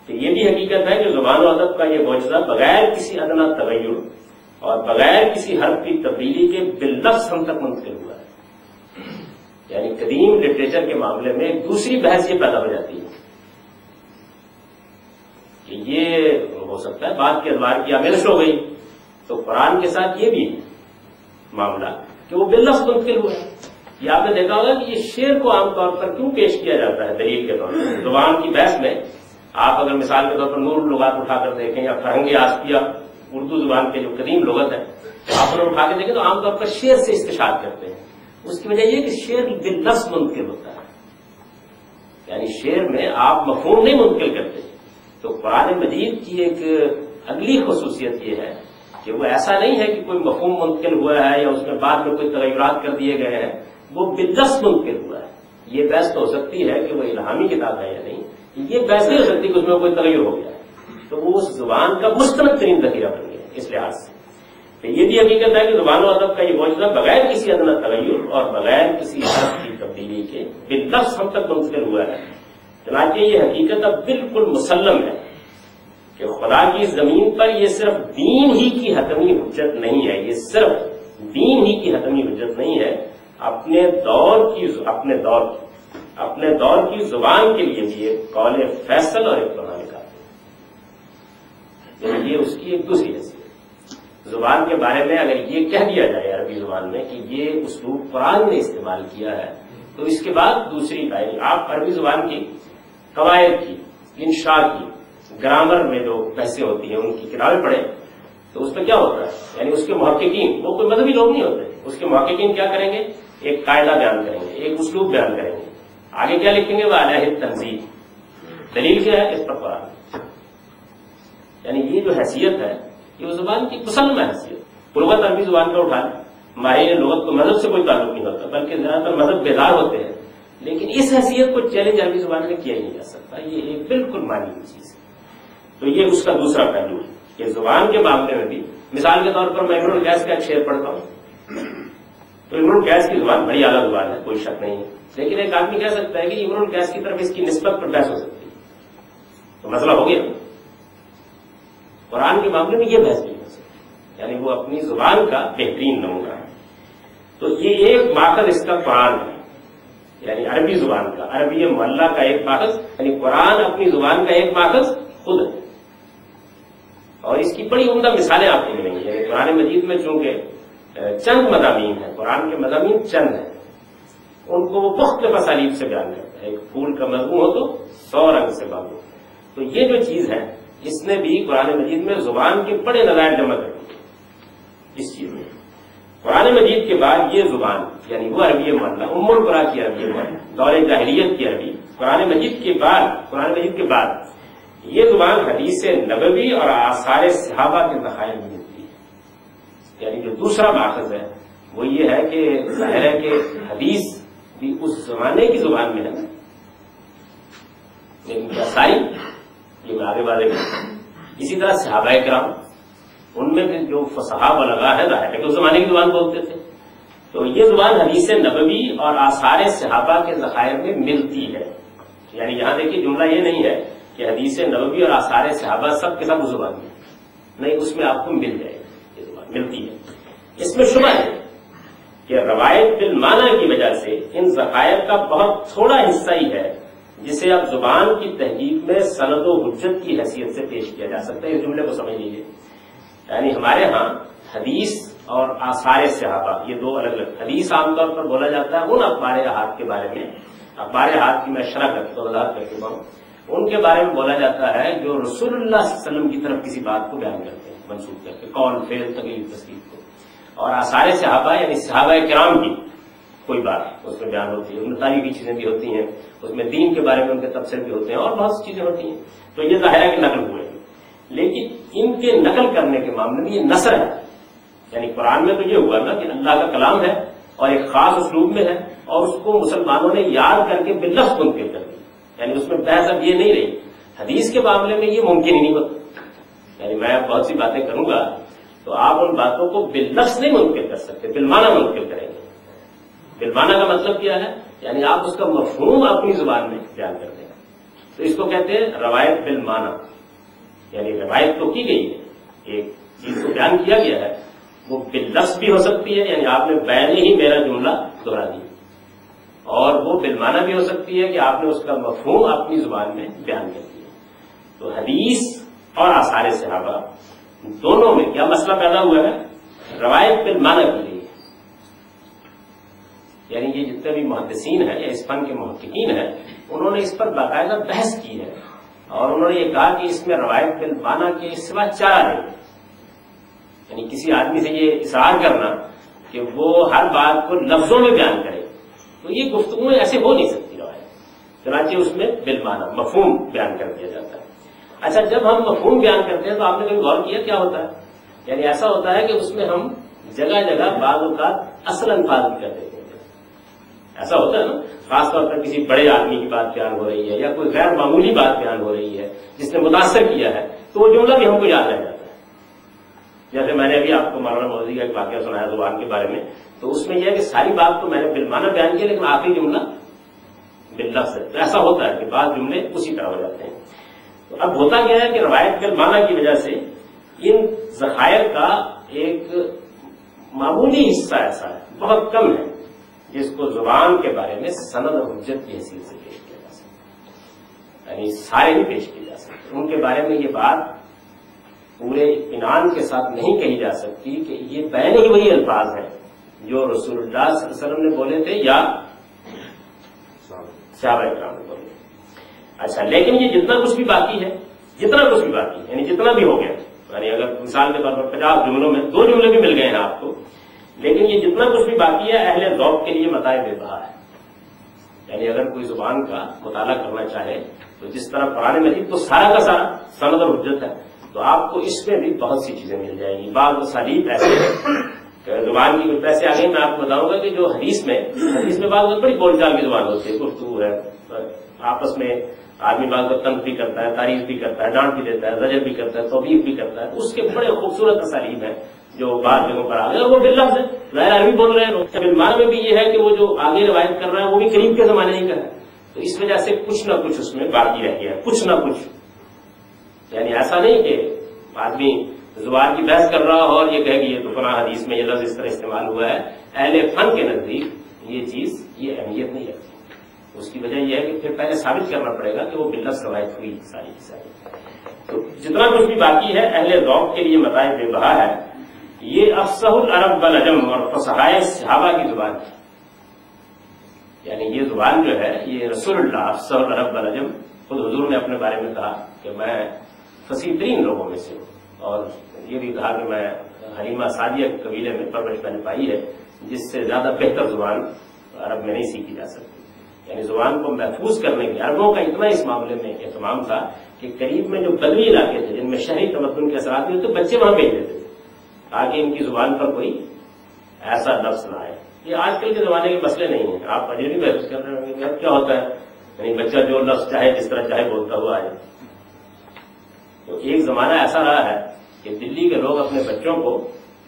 کہ یہ بھی حقیقت ہے کہ زبان و ادب کا یہ معجزہ بغیر کسی ادنا تغیر اور بغیر کسی حرف کی تبدیلی کے باللفظ ہم تک منتقل ہوا ہے. یعنی قدیم لٹریچر کے معاملے میں ایک دوسری بحث یہ پیدا ہو جاتی ہے کہ یہ ہو سکتا ہے بات کے ادوار کی آمیزش ہو گئی, تو قرآن کے ساتھ یہ بھی معاملہ کہ وہ باللفظ منتقل ہوا ہے. یہ آپ نے دیکھا ہوگا کہ یہ شعر کو عام طور پر کیوں پیش کیا جاتا ہے دلیل کے طور پر. زبان کی بحث میں آپ اگر مثال کے طور پر نور لغات اٹھا کر دیکھیں یا فرہنگ آسپیہ اردو زبان کے جو قدیم لغت ہے آپ انہیں اٹھا کے دیکھیں تو عام طور پر شعر سے استشہاد کرتے ہیں. اس کی وجہ یہ کہ شعر باللفظ منتقل ہوتا ہے, یعنی شعر میں آپ مفہوم نہیں منتقل کرتے. تو قرآن مجید کی ایک اگلی خصوصیت یہ ہے کہ وہ ایسا نہیں ہے کہ کوئی مفہوم منتقل ہوا ہے یا اس میں بعد میں کوئی تغیرات کر دیے گئے ہیں, وہ باللفظ منتقل ہوا ہے. یہ بحث تو ہو سکتی ہے کہ وہ الہامی کتاب ہے یا نہیں, یہ بحث نہیں ہو سکتی کہ اس میں کوئی تغیر ہو گیا ہے. تو وہ اس زبان کا مستند ترین ذخیرہ بن گیا اس لحاظ سے. تو یہ بھی حقیقت ہے کہ زبان و ادب کا یہ معجزہ بغیر کسی ادنا تغیر اور بغیر کسی حرف کی تبدیلی کے باللفظ ہم تک منتقل ہوا ہے. چنانچہ یہ حقیقت اب بالکل مسلم ہے کہ خدا کی زمین پر یہ صرف دین ہی کی حتمی حجت نہیں ہے, یہ صرف دین ہی کی حتمی حجت نہیں ہے, اپنے دور کی زبان کے لیے بھی ایک قول فیصل اور ایک قرآن کا, یہ اس کی ایک دوسری حیثیت. زبان کے بارے میں اگر یہ کہہ دیا جائے عربی زبان میں کہ یہ اسلوب قرآن نے استعمال کیا ہے, تو اس کے بعد دوسری بات, آپ عربی زبان کی قواعد کی, انشاء کی, گرامر میں جو بحثیں ہوتی ہیں ان کی کتابیں پڑھیں تو اس میں کیا ہوتا ہے، یعنی اس کے محققین، وہ کوئی مذہبی لوگ نہیں ہوتے، اس کے محققین کیا کریں گے، ایک قاعدہ بیان کریں گے، ایک اسلوب بیان کریں گے، آگے کیا لکھیں گے، وہ علیہ تنزیل، دلیل کیا ہے اس پر قرآن. یعنی یہ جو حیثیت ہے یہ اس زبان کی مسلم حیثیت. لغت عربی زبان کا اٹھا لیں، ماہر لغت کو مذہب سے کوئی تعلق نہیں ہوتا، بلکہ زیادہ تر مذہب بیدار ہوتے ہیں، لیکن اس حیثیت کو چیلنج عربی زبان میں کیا ہی نہیں جا سکتا. یہ ایک بالکل مانی ہوئی چیز ہے. تو یہ اس کا دوسرا پہلو ہے کہ زبان کے معاملے میں بھی، مثال کے طور پر میں امرؤ القیس کا ایک شعر پڑھتا ہوں، تو امرؤ القیس کی زبان بڑی اعلیٰ زبان ہے، کوئی شک نہیں ہے، لیکن ایک آدمی کہہ سکتا ہے کہ امرؤ القیس کی طرف اس کی نسبت پر بحث ہو سکتی ہے، تو مسئلہ ہو گیا. قرآن کے معاملے میں یہ بحث نہیں ہو سکتی، یعنی وہ اپنی زبان کا بہترین نمونہ ہے. تو یہ ایک ماخذ اس کا قرآن ہے، یعنی عربی زبان کا، عربی معلّہ کا ایک ماخذ، یعنی قرآن اپنی زبان کا ایک ماخذ خود ہے. اور اس کی بڑی عمدہ مثالیں آپ کو ملیں گی. یعنی قرآن مجید میں چونکہ چند مضامین ہیں، قرآن کے مضامین چند ہیں، ان کو وہ مختلف اسالیب سے بیان کرتا ہے. ایک پھول کا مضمون ہو تو 100 رنگ سے باغ. تو یہ جو چیز ہے اس نے بھی قرآن مجید میں زبان کے بڑے نظائر جمع کر دیے. اس چیز میں قرآن مجید کے بعد یہ زبان، یعنی وہ عربی معلّہ، ام القرآن کی عربی معلّہ، دور جاہلیت کی عربی، قرآن مجید کے بعد یہ زبان حدیث نبوی اور آثار صحابہ کے ذخائر میں ملتی ہے. یعنی جو دوسرا ماخذ ہے وہ یہ ہے کہ ظاہر ہے کہ حدیث بھی اس زمانے کی زبان میں ہے نا، لیکن کیا ساری، یہ آگے والے. اسی طرح صحابہ کرام، ان میں بھی جو فصحا بلغا ہے ظاہر ہے کہ اس زمانے کی زبان بولتے تھے. تو یہ زبان حدیث نبوی اور آثار صحابہ کے ذخائر میں ملتی ہے. یعنی یہاں دیکھیے جملہ یہ نہیں ہے کہ حدیث نبوی اور آثار صحابہ سب کے سب اس زبان میں نہیں، اس میں آپ کو مل جائے گی، یہ زبان ملتی ہے. اس میں شبہ ہے کہ روایت بالمعنی کی وجہ سے ان ذخائر کا بہت تھوڑا حصہ ہی ہے جسے اب زبان کی تحقیق میں سند و حجت کی حیثیت سے پیش کیا جا سکتا ہے. اس جملے کو سمجھ لیجیے. یعنی ہمارے ہاں حدیث اور آثار صحابہ یہ دو الگ الگ. حدیث عام طور پر بولا جاتا ہے ان اخبار احاد کے بارے میں، اخبار احاد کی میں شرح وضاحت کر چکا ہوں، ان کے بارے میں بولا جاتا ہے جو رسول اللہ صلی اللہ علیہ وسلم کی طرف کسی بات کو بیان کرتے ہیں، منسوخ کر کے، قول، فعل، تقریر، تصدیق کو. اور آثار صحابہ یعنی صحابہ کرام کی کوئی بات اس میں بیان ہوتی ہے، ان میں تاریخی چیزیں بھی ہوتی ہیں، اس میں دین کے بارے میں ان کے تبصرے بھی ہوتے ہیں اور بہت سی چیزیں ہوتی ہیں. تو یہ ظاہر ہے کہ نقل ہوئے ہیں، لیکن ان کے نقل کرنے کے معاملے میں یہ نثر ہے. یعنی قرآن میں تو یہ ہوا نا کہ اللہ کا کلام ہے اور ایک خاص اسلوب میں ہے، اور اس کو مسلمانوں نے یاد کر کے باللفظ منتقل کر دیا. یعنی اس میں بحث اب یہ نہیں رہی. حدیث کے معاملے میں یہ ممکن ہی نہیں ہوتا. یعنی میں اب بہت سی باتیں کروں گا تو آپ ان باتوں کو باللفظ نہیں منتقل کر سکتے، بالمعنی منتقل کریں گے. بالمعنی کا مطلب کیا ہے، یعنی آپ اس کا مفہوم اپنی زبان میں بیان کرتے ہیں. تو اس کو کہتے ہیں روایت بالمعنی. یعنی روایت تو کی گئی ہے، ایک چیز کو بیان کیا گیا ہے، وہ باللفظ بھی ہو سکتی ہے، یعنی آپ نے بیان ہی میرا جملہ دہرا دیا، اور وہ بالمعنی بھی ہو سکتی ہے کہ آپ نے اس کا مفہوم اپنی زبان میں بیان کر دیا. تو حدیث اور آثار صحابہ دونوں میں کیا مسئلہ پیدا ہوا ہے، روایت بالمعنی کے لیے. یعنی یہ جتنے بھی محدثین ہیں یا اس فن کے محققین ہیں انہوں نے اس پر باقاعدہ بحث کی ہے، اور انہوں نے یہ کہا کہ اس میں روایت بالمعنی کے سوا چارہ نہیں. یعنی کسی آدمی سے یہ اصرار کرنا کہ وہ ہر بات کو لفظوں میں بیان کرے، تو یہ گفتگو ایسے ہو نہیں سکتی روایت. چنانچہ اس میں بالمعنی مفہوم بیان کر دیا جاتا ہے. اچھا، جب ہم مفہوم بیان کرتے ہیں تو آپ نے کبھی غور کیا کیا ہوتا ہے؟ یعنی ایسا ہوتا ہے کہ اس میں ہم جگہ جگہ بعض اوقات اصل الفاظ بھی کر دیتے ہیں. ایسا ہوتا ہے نا، خاص طور پر کسی بڑے آدمی کی بات بیان ہو رہی ہے یا کوئی غیر معمولی بات بیان ہو رہی ہے جس نے متاثر کیا ہے، تو وہ جملہ بھی ہم کو یاد رہ جاتا ہے. جیسے میں نے ابھی آپ کو مولانا مودودی کا ایک واقعہ سنایا زبان کے بارے میں، تو اس میں یہ ہے کہ ساری بات تو میں نے بالمعنی بیان کیا لیکن آخری جملہ باللفظ ہے. تو ایسا ہوتا ہے کہ بعض جملے اسی طرح ہو جاتے ہیں. تو اب ہوتا کیا ہے کہ روایت بالمعنی کی وجہ سے ان ذخائر کا ایک معمولی حصہ ایسا ہے، بہت کم ہے، جس کو زبان کے بارے میں سند اور حجت کی حیثیت سے پیش کیا جا سکتا ہے. یعنی سارے بھی پیش کیے جا سکتے. ان کے بارے میں یہ بات پورے اطمینان کے ساتھ نہیں کہی جا سکتی کہ یہ بین ہی وہی الفاظ ہیں جو رسول اللہ صلی اللہ علیہ وسلم نے بولے تھے یا صحابہ کرام نے بولے. اچھا، لیکن یہ جتنا کچھ بھی باقی ہے، یعنی جتنا بھی ہو گیا، یعنی اگر مثال کے طور پر 50 جملوں میں 2 جملے بھی مل گئے ہیں آپ کو، لیکن یہ جتنا کچھ بھی باقی ہے اہل ذوق کے لیے متاع بے بہا ہے. یعنی اگر کوئی زبان کا مطالعہ کرنا چاہے تو جس طرح قرآن مجید تو سارا کا سارا سند اور حجت ہے، تو آپ کو اس میں بھی بہت سی چیزیں مل جائیں گی. بعض اسالیب ایسے ہیں کہ زبان کی پیسے آ گئی. میں آپ کو بتاؤں گا کہ جو حدیث میں بعض بڑی بول چال کی زبان ہوتی ہے، گفتگو ہے، آپس میں آدمی بعض وقت تنقید بھی کرتا ہے، تعریف بھی کرتا ہے، ڈانٹ بھی دیتا ہے، زجر بھی کرتا ہے، توبیخ بھی کرتا ہے. اس کے بڑے خوبصورت اسالیب ہیں جو بعض جگہوں پر آ گئے، اور وہ باللفظ ہے، ظاہر عربی بول رہے ہیں لوگ. بالمعنی میں بھی یہ ہے کہ وہ جو آگے روایت کر رہا ہے وہ بھی قریب کے زمانے ہی کا ہے، تو اس وجہ سے کچھ نہ کچھ اس میں باقی رہ گیا ہے، کچھ نہ کچھ. یعنی ایسا نہیں کہ آدمی زبان کی بحث کر رہا ہو اور یہ کہے کہ یہ تو فلاں حدیث میں یہ لفظ اس طرح استعمال ہوا ہے. اہل فن کے نزدیک یہ چیز یہ اہمیت نہیں رکھتی. اس کی وجہ یہ ہے کہ پھر پہلے ثابت کرنا پڑے گا کہ وہ باللفظ روایت ہوئی ساری کی ساری. تو جتنا کچھ بھی باقی ہے اہل ذوق کے لیے متاع بے بہا ہے. یہ افصح العرب والعجم اور فصحائے صحابہ کی زبان ہے. یعنی یہ زبان جو ہے یہ رسول اللہ افصح العرب والعجم، خود حضور نے اپنے بارے میں کہا کہ میں فصیح ترین لوگوں میں سے ہوں، اور یہ بھی کہا کہ میں حلیمہ سعدیہ کے قبیلے میں پرورش میں نے پائی ہے جس سے زیادہ بہتر زبان عرب میں نہیں سیکھی جا سکتی. یعنی زبان کو محفوظ کرنے کے عربوں کا اتنا اس معاملے میں اہتمام تھا کہ قریب میں جو بدوی علاقے تھے جن میں شہری تمدن کے اثرات نہیں ہوتے، بچے وہاں بھیج دیتے تھے تاکہ ان کی زبان پر کوئی ایسا لفظ نہ آئے. یہ آج کل کے زمانے کے مسئلے نہیں ہیں. آپ اجے بھی محسوس کر رہے ہوں گے اب کیا ہوتا ہے، یعنی بچہ جو لفظ چاہے جس طرح چاہے بولتا ہوا آئے. تو ایک زمانہ ایسا رہا ہے کہ دلی کے لوگ اپنے بچوں کو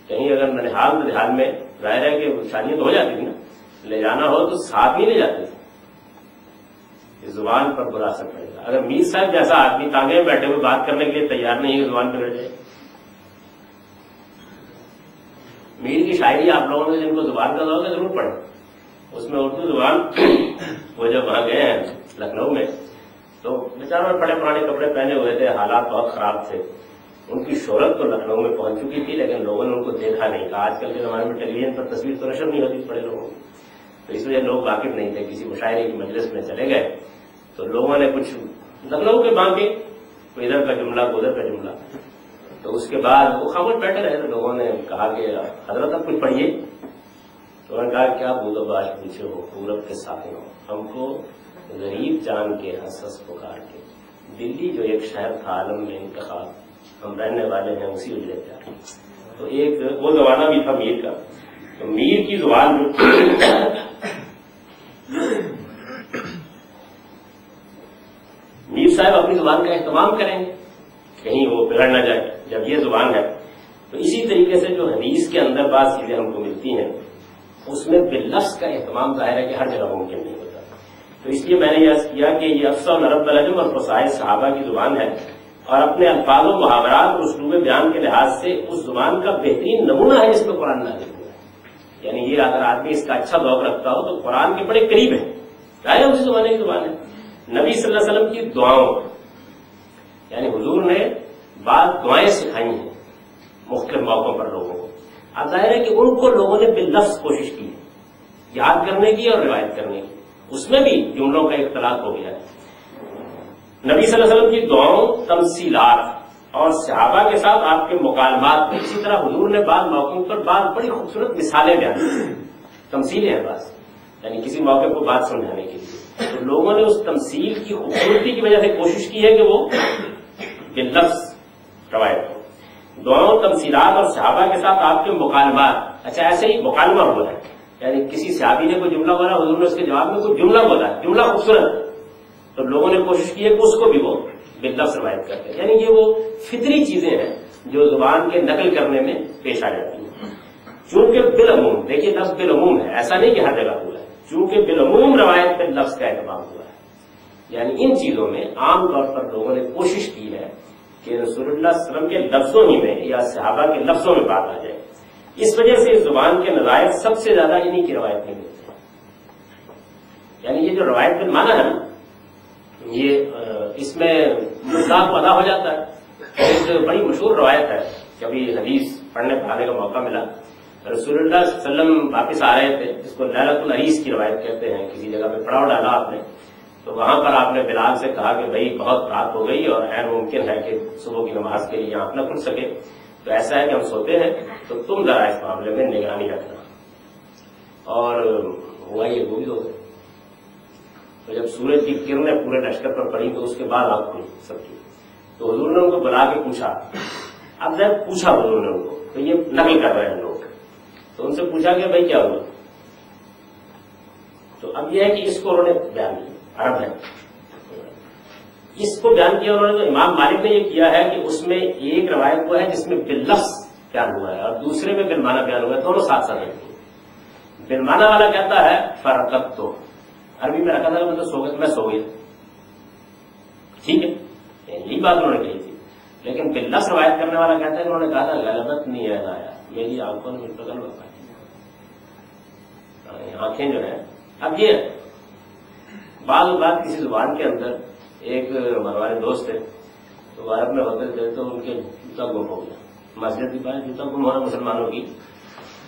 کہیں اگر ننہال میں ظاہر ہے کہ شادیاں تو ہو جاتی تھی نا، لے جانا ہو تو ساتھ ہی لے جاتے تھے. اس زبان پر برا اثر پڑے گا. اگر میر صاحب جیسا آدمی ٹانگے بیٹھے ہوئے بات کرنے کے لیے تیار نہیں ہے زبان پہ بیٹھ جائے. میر کی شاعری آپ لوگوں نے جن کو زبان کا ذوق ہے ضرور پڑھیں. اس میں اردو زبان وہ جب وہاں گئے ہیں لکھنؤ میں تو بیچاروں بڑے پرانے کپڑے پہنے ہوئے تھے، حالات بہت خراب تھے. ان کی شہرت تو لکھنؤ میں پہنچ چکی تھی لیکن لوگوں نے ان کو دیکھا نہیں تھا. آج کل کے زمانے میں ٹیلی ویژن پر تصویر تو نشر نہیں ہوتی بڑے لوگوں کی، تو اس وجہ لوگ واقف نہیں تھے. کسی مشاعرے کی مجلس میں چلے گئے تو لوگوں نے کچھ لکھنؤ کے بانکے، کوئی ادھر کا جملہ کوئی ادھر کا جملہ، تو اس کے بعد وہ خاموش بیٹھے رہے. تو لوگوں نے کہا کہ حضرت اب کچھ پڑھیے. تو انہوں نے کہا کیا بولو باش پوچھے ہو پورب کے ساتھیوں، ہم کو غریب جان کے حسس پکار کے. دلی جو ایک شہر تھا عالم میں انتخاب، ہم رہنے والے ہیں اسی اجڑے پیار. تو ایک وہ زمانہ بھی تھا میر کا. تو میر کی زبان میر صاحب اپنی زبان کا اہتمام کریں گے کہیں وہ بگڑ نہ جائے جب یہ زبان ہے. تو اسی طریقے سے جو حدیث کے اندر بعض چیزیں ہم کو ملتی ہیں اس میں باللفظ کا اہتمام ظاہر ہے کہ ہر جگہ ممکن نہیں ہوتا. تو اس لیے میں نے یہ کیا کہ یہ افصح العرب والعجم اور فصائل صحابہ کی زبان ہے، اور اپنے الفاظ و محاورات اور اسلوب بیان کے لحاظ سے اس زبان کا بہترین نمونہ ہے جس پہ قرآن نازل ہوا ہے. یعنی یہ اگر آدمی اس کا اچھا ذوق رکھتا ہو تو قرآن کے بڑے قریب ہے، ظاہر اسی زمانے کی زبان ہے. نبی صلی اللہ علیہ وسلم کی دعاؤں، یعنی حضور نے بعض دعائیں سکھائی ہیں مختلف موقعوں پر لوگوں کو. اب ظاہر ہے کہ ان کو لوگوں نے باللفظ کوشش کی ہے یاد کرنے کی اور روایت کرنے کی. اس میں بھی جملوں کا اختلاط ہو گیا ہے. نبی صلی اللہ علیہ وسلم کی دعاؤں، تمثیلات اور صحابہ کے ساتھ آپ کے مکالمات. اسی طرح حضور نے بعض موقعوں پر بعض بڑی خوبصورت مثالیں بیان کی، تمثیلیں ہیں بعض، یعنی کسی موقع کو بات سمجھانے کے لیے. تو لوگوں نے اس تمثیل کی خوبصورتی کی وجہ سے کوشش کی ہے کہ وہ باللفظ روایت ہو. دعاؤں، تمثیلات اور صحابہ کے ساتھ آپ کے مکالمات. اچھا ایسے ہی مکالمہ ہوا ہے، یعنی کسی صحابی نے کوئی جملہ بولا، حضور نے اس کے جواب میں کوئی جملہ بولا، جملہ خوبصورت، تو لوگوں نے کوشش کی ہے کہ اس کو بھی وہ باللفظ روایت کرتے ہیں. یعنی یہ وہ فطری چیزیں ہیں جو زبان کے نقل کرنے میں پیش آ جاتی ہیں. چونکہ بالعموم، دیکھیے لفظ بالعموم ہے، ایسا نہیں کہ ہر جگہ ہوا ہے. چونکہ بالعموم روایت پہ لفظ کا اہتمام ہوا ہے، یعنی ان چیزوں میں عام طور پر لوگوں نے کوشش کی ہے کہ رسول اللہ صلی اللہ علیہ وسلم کے لفظوں ہی میں یا صحابہ کے لفظوں میں بات آ جائے. اس وجہ سے اس زبان کے نظائر سب سے زیادہ انہی کی روایت میں ملتے ہیں. یعنی یہ جو روایت بالمعنی ہے نا، یہ اس میں مذاق ادا ہو جاتا ہے. ایک بڑی مشہور روایت ہے، کبھی حدیث پڑھنے پڑھانے کا موقع ملا. رسول اللہ صلی اللہ علیہ وسلم واپس آ رہے تھے، اس کو لیلۃ العریس کی روایت کہتے ہیں. کسی جگہ پہ پڑاؤ ڈالا آپ نے تو وہاں پر آپ نے بلال سے کہا کہ بھائی بہت رات ہو گئی اور غیر ممکن ہے کہ صبح کی نماز کے لیے آنکھ نہ کھل سکے، تو ایسا ہے کہ ہم سوتے ہیں، تو تم ذرا اس معاملے میں نگرانی رکھنا. اور ہوا یہ وہ بھی ہو گئے. تو جب سورج کی کرنیں پورے لشکر پر پڑی تو اس کے بعد آپ کھلی سب کی. تو حضور نے ان کو بلا کے پوچھا. اب جب پوچھا حضور نے ان کو تو یہ نقل کر رہے ہیں لوگ، تو ان سے پوچھا کہ بھائی کیا ہوا. تو اب یہ ہے کہ اس کو انہوں نے بیان کیا، عرب ہے اس کو بیان کیا انہوں نے. تو امام مالک نے یہ کیا ہے کہ اس میں ایک روایت وہ ہے جس میں باللفظ بیان ہوا ہے اور دوسرے میں بالمعنی بیان ہوا ہے، دونوں ساتھ ساتھ رکھتے ہیں. بالمعنی والا کہتا ہے فرقت، تو عربی میں رکھا تھا کہ سو گیا، میں سو گیا، ٹھیک ہے، یہی بات انہوں نے کہی تھی. لیکن باللفظ روایت کرنے والا کہتا ہے کہ انہوں نے کہا تھا غلبت نہیں ہے آیا میری آنکھوں نے مجھ پر غلبہ پائی. آنکھیں جو ہیں اب یہ بعض اوقات کسی زبان کے اندر ایک ہمارے دوست تھے تو غائب میں ہوتے تھے تو ان کے جوتا گم ہو گیا. مسجد کی بات جوتا گم ہونا مسلمانوں کی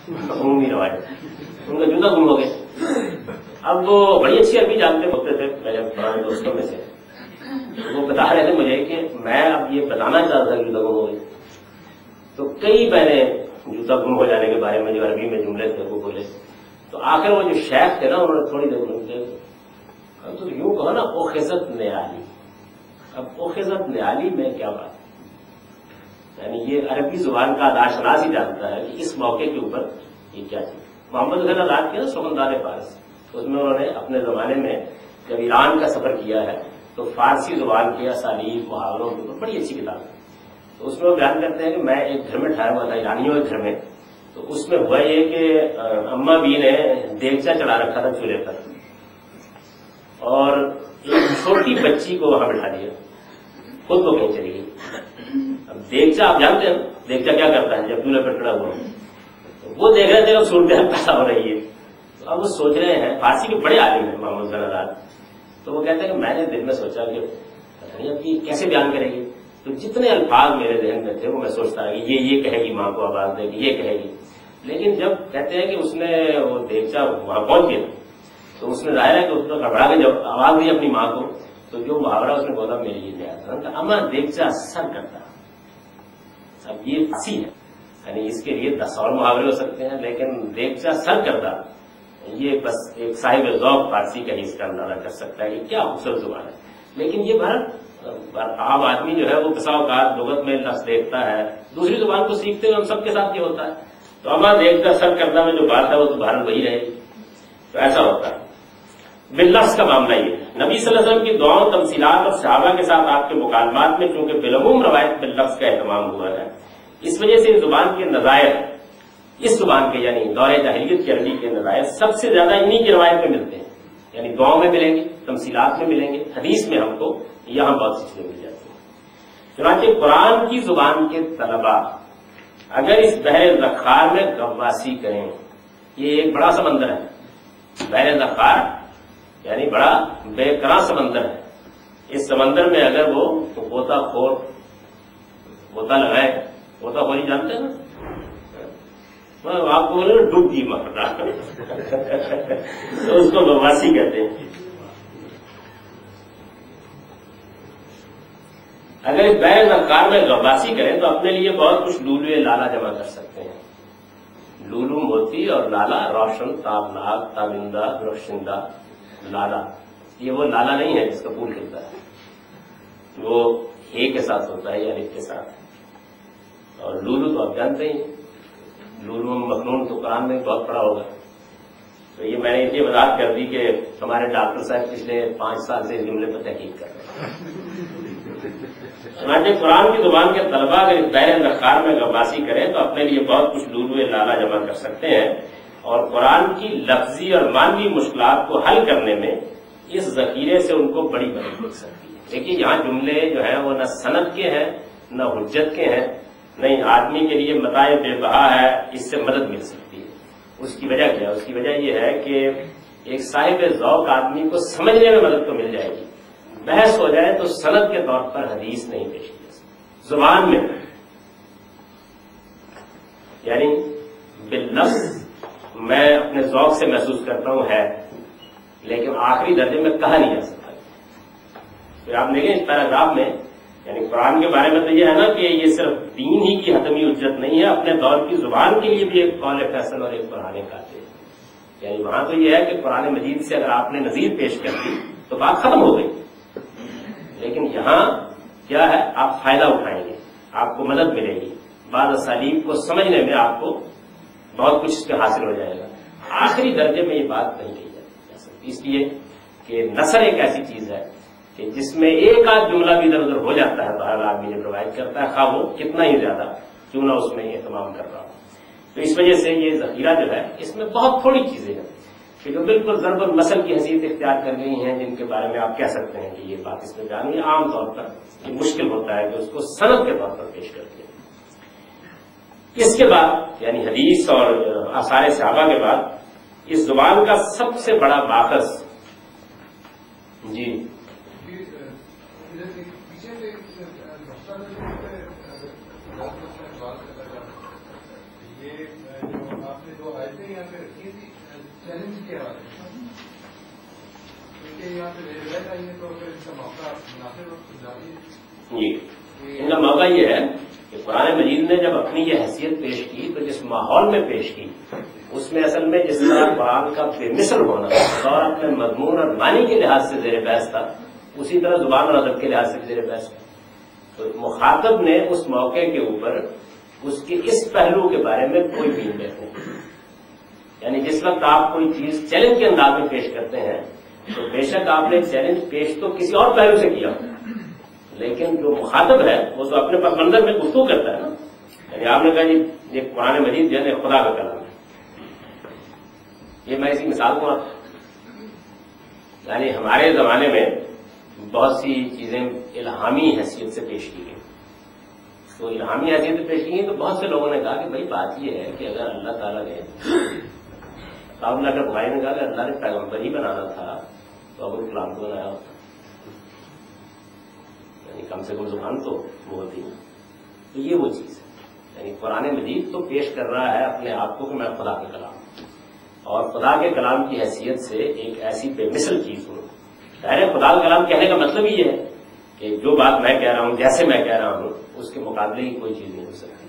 عمومی روایت، ان کا جوتا گم ہو گیا. اب وہ بڑی اچھی عربی جانتے ہوتے تھے میرے پرانے دوستوں میں سے. وہ بتا رہے تھے مجھے کہ میں اب یہ بتانا چاہتا تھا کہ جوتا گم ہو گیا. تو کئی میں نے جوتا گم ہو جانے کے بارے میں جو عربی میں جملے تھے وہ بولے. تو آخر وہ جو شیخ تھے نا انہوں نے تھوڑی دیر میں تو یوں کہو نا اوخزت نیالی. اب اوخزت نیالی میں کیا بات ہے، یعنی یہ عربی زبان کا اداشناس ہی جانتا ہے کہ اس موقع کے اوپر یہ کیا چیز. محمد حسین آزاد کیا سخندار فارس، اس میں انہوں نے اپنے زمانے میں جب ایران کا سفر کیا ہے تو فارسی زبان کے اسالیب محاوروں کے اوپر بڑی اچھی کتاب ہے. تو اس میں وہ بیان کرتے ہیں کہ میں ایک گھر میں ٹھہرا ہوا تھا ایرانیوں کے گھر میں. تو اس میں ہوا یہ کہ اماں بی نے دیگچا چڑھا رکھا تھا چولہے پر اور ایک چھوٹی بچی کو وہاں بٹھا دیا، خود تو کہیں چلی گئی. اب دیگچا آپ جانتے ہیں دیگچا کیا کرتا ہے جب چولہے پر کھڑا ہوا، وہ دیکھ رہے تھے اب صورتحال پیدا ہو رہی ہے. تو اب وہ سوچ رہے ہیں، فارسی کے بڑے عالم ہیں محمد حسین آزاد. تو وہ کہتے ہیں کہ میں نے دل میں سوچا کہ اب یہ کیسے بیان کرے گی. تو جتنے الفاظ میرے ذہن میں تھے وہ میں سوچتا ہے کہ یہ کہے گی ماں کو آواز دے گی، یہ کہے گی. لیکن جب کہتے ہیں کہ اس نے وہ دیگچا وہاں پہنچ گیا تو اس نے ظاہر ہے کہ اس نے گھبرا کے جب آواز دی اپنی ماں کو تو جو محاورہ اس نے بولا میرے لیے لیا تھا اما دیگچا سر کرتا. اب یہ پھنسی ہے، یعنی اس کے لیے 10 اور محاورے ہو سکتے ہیں، لیکن دیگچا سر کرتا یہ بس ایک صاحب ذوق فارسی کا ہی اس کا اندازہ کر سکتا ہے کہ کیا خوبصورت زبان ہے. لیکن یہ عام آدمی جو ہے وہ بسا اوقات لغت میں لفظ دیکھتا ہے، دوسری زبان کو سیکھتے ہوئے ہم سب کے ساتھ یہ ہوتا ہے. تو اما دیکھ کر سر کرنا میں جو بات ہے وہ تو بھارت وہی رہے گی. تو ایسا ہوتا ہے. باللفظ کا معاملہ یہ ہے. نبی صلی اللہ علیہ وسلم کی دعاؤں، تمثیلات اور صحابہ کے ساتھ آپ کے مکالمات میں چونکہ بالعموم روایت باللفظ کا اہتمام ہوا ہے، اس وجہ سے اس زبان کے نظائر، اس زبان کے یعنی دور جاہلیت کی عربی کے نظائر سب سے زیادہ انہی کی روایت میں ملتے ہیں. یعنی دعاؤں میں ملیں گے، تمثیلات میں ملیں گے، حدیث میں ہم کو یہاں بہت سی چیزیں مل جاتی ہیں. چنانچہ قرآن کی زبان کے طلباء اگر اس بحر ذخار میں غواصی کریں، یہ ایک بڑا سمندر ہے. بحر ذخار یعنی بڑا بے قرار سمندر ہے. اس سمندر میں اگر وہ غوطہ خور غوطہ لگائے، غوطہ خوری جانتے ہیں نا، آپ کو بولے ڈوب گئی مکڑا تو اس کو غواصی کہتے ہیں. اگر اس بحر ذخار میں غواصی کریں تو اپنے لیے بہت کچھ لولو لالا جمع کر سکتے ہیں. لولو موتی اور لالا روشن، تابناک، تابندہ، روشندہ. لالا یہ وہ لالا نہیں ہے جس کا پھول کھلتا ہے، وہ اے کے ساتھ ہوتا ہے یا الف کے ساتھ. اور لولو تو آپ جانتے ہی، لولو مخنون تو قرآن میں بہت پڑا ہوگا. تو یہ میں نے یہ وضاحت کر دی کہ ہمارے ڈاکٹر صاحب پچھلے 5 سال سے اس جملے پر تحقیق کر رہے ہیں. چنانچہ قرآن کی زبان کے طلباء اگر اس بحر ذخار میں غواصی کریں تو اپنے لیے بہت کچھ لولو لالا جمع کر سکتے ہیں اور قرآن کی لفظی اور معنوی مشکلات کو حل کرنے میں اس ذخیرے سے ان کو بڑی مدد مل سکتی ہے. دیکھیے یہاں جملے جو ہیں وہ نہ سند کے ہیں نہ حجت کے ہیں، نہیں آدمی کے لیے متاع بے بہا ہے، اس سے مدد مل سکتی ہے. اس کی وجہ کیا ہے؟ اس کی وجہ یہ ہے کہ ایک صاحب ذوق آدمی کو سمجھنے میں مدد تو مل جائے گی. بحث ہو جائے تو سند کے طور پر حدیث نہیں پیش کی جا سکتی زبان میں، یعنی باللفظ میں اپنے ذوق سے محسوس کرتا ہوں ہے، لیکن آخری درجے میں کہا نہیں جا سکتا. تو آپ دیکھیں اس پیراگراف میں یعنی قرآن کے بارے میں تو یہ ہے نا کہ یہ صرف دین ہی کی حتمی حجت نہیں ہے، اپنے دور کی زبان کے لیے بھی ایک قول فیصل اور ایک قرآن کاتب. یعنی وہاں تو یہ ہے کہ قرآن مجید سے اگر آپ نے نظیر پیش کر دی تو بات ختم ہو گئی، لیکن یہاں کیا ہے آپ فائدہ اٹھائیں گے، آپ کو مدد ملے گی، بعض اسالیب کو سمجھنے میں آپ کو بہت کچھ اس پہ حاصل ہو جائے گا. آخری درجے میں یہ بات نہیں کہی جا سکتی، اس لیے کہ نثر ایک ایسی چیز ہے کہ جس میں ایک آدھ جملہ بھی ادھر ادھر ہو جاتا ہے تو ہر آدمی جب روایت کرتا ہے خواہ وہ کتنا ہی زیادہ کیوں نہ اس میں اہتمام کر رہا ہو. تو اس وجہ سے یہ ذخیرہ جو ہے اس میں بہت تھوڑی چیزیں ہیں کہ جو بالکل ضرب المثل کی حیثیت اختیار کر گئی ہیں، جن کے بارے میں آپ کہہ سکتے ہیں کہ یہ بات اس میں جانی. عام طور پر یہ مشکل ہوتا ہے کہ اس کو سند کے طور پر پیش کر دیا. اس کے بعد یعنی حدیث اور آثار صحابہ کے بعد اس زبان کا سب سے بڑا باعث جی چیلنج کے حوالے کیونکہ یہاں پہ روایت آئی ہے تو پھر اس کا موقع مناسب وقت جی ان کا موقع یہ ہے کہ قرآن مجید نے جب اپنی یہ حیثیت پیش کی تو جس ماحول میں پیش کی اس میں اصل میں جس طرح قرآن کا بے مثل ہونا اور اپنے مضمون اور معنی کے لحاظ سے زیر بحث تھا، اسی طرح زبان اور ادب کے لحاظ سے زیر بحث تھا. تو مخاطب نے اس موقع کے اوپر اس کے اس پہلو کے بارے میں کوئی بھی نہیں. یعنی جس وقت آپ کوئی چیز چیلنج کے انداز میں پیش کرتے ہیں تو بے شک آپ نے چیلنج پیش تو کسی اور پہلو سے کیا، لیکن جو مخاطب ہے وہ تو اپنے پس منظر میں گفتگو کرتا ہے نا. یعنی آپ نے کہا جی یہ قرآن مجید جو ہے خدا کا کلام ہے. یہ میں اسی مثال کو یعنی ہمارے زمانے میں بہت سی چیزیں الہامی حیثیت سے پیش کی گئی. تو الہامی حیثیت سے پیش کی گئی تو بہت سے لوگوں نے کہا کہ بھائی بات یہ ہے کہ اگر اللہ تعالیٰ نے اللہ کے بھائی نے کہا کہ اللہ نے پیغمبر ہی بنانا تھا تو ابو الکلام کو بنایا ہوتا، یعنی کم سے کم زبان تو وہ ہوتی ہے. تو یہ وہ چیز ہے، یعنی قرآن مجید تو پیش کر رہا ہے اپنے آپ کو کہ میں خدا کے کلام ہوں، اور خدا کے کلام کی حیثیت سے ایک ایسی بے مثل چیز ہوں. ظاہر خدا کا کلام کہنے کا مطلب یہ ہے کہ جو بات میں کہہ رہا ہوں جیسے میں کہہ رہا ہوں اس کے مقابلے کی کوئی چیز نہیں ہو سکتی.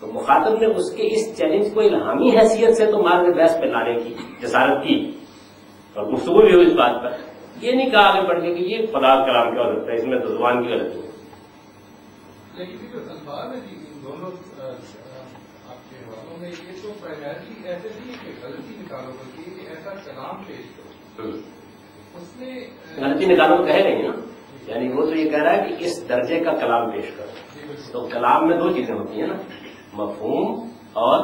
تو مخاطب نے اس کے اس چیلنج کو الہامی حیثیت سے تو مارک بحث پہ لانے کی جسارت کی اور گفتگو بھی ہوئی اس بات پر. یہ نہیں کہا آگے بڑھ کے کہ یہ خدا کا کلام کیا ہو سکتا ہے، اس میں تو زبان کی غلطی ہے. لیکن جو الفاظ ہے ان دونوں آپ کے حوالوں میں یہ تو پرائمرلی ایسے نہیں کہ غلطی نکالو بلکہ کہ ایسا کلام پیش کرو. اس میں غلطی نکالو تو کہہ رہی ہیں نا، یعنی وہ تو یہ کہہ رہا ہے کہ اس درجے کا کلام پیش کرو. تو کلام میں دو چیزیں ہوتی ہیں نا، مفہوم اور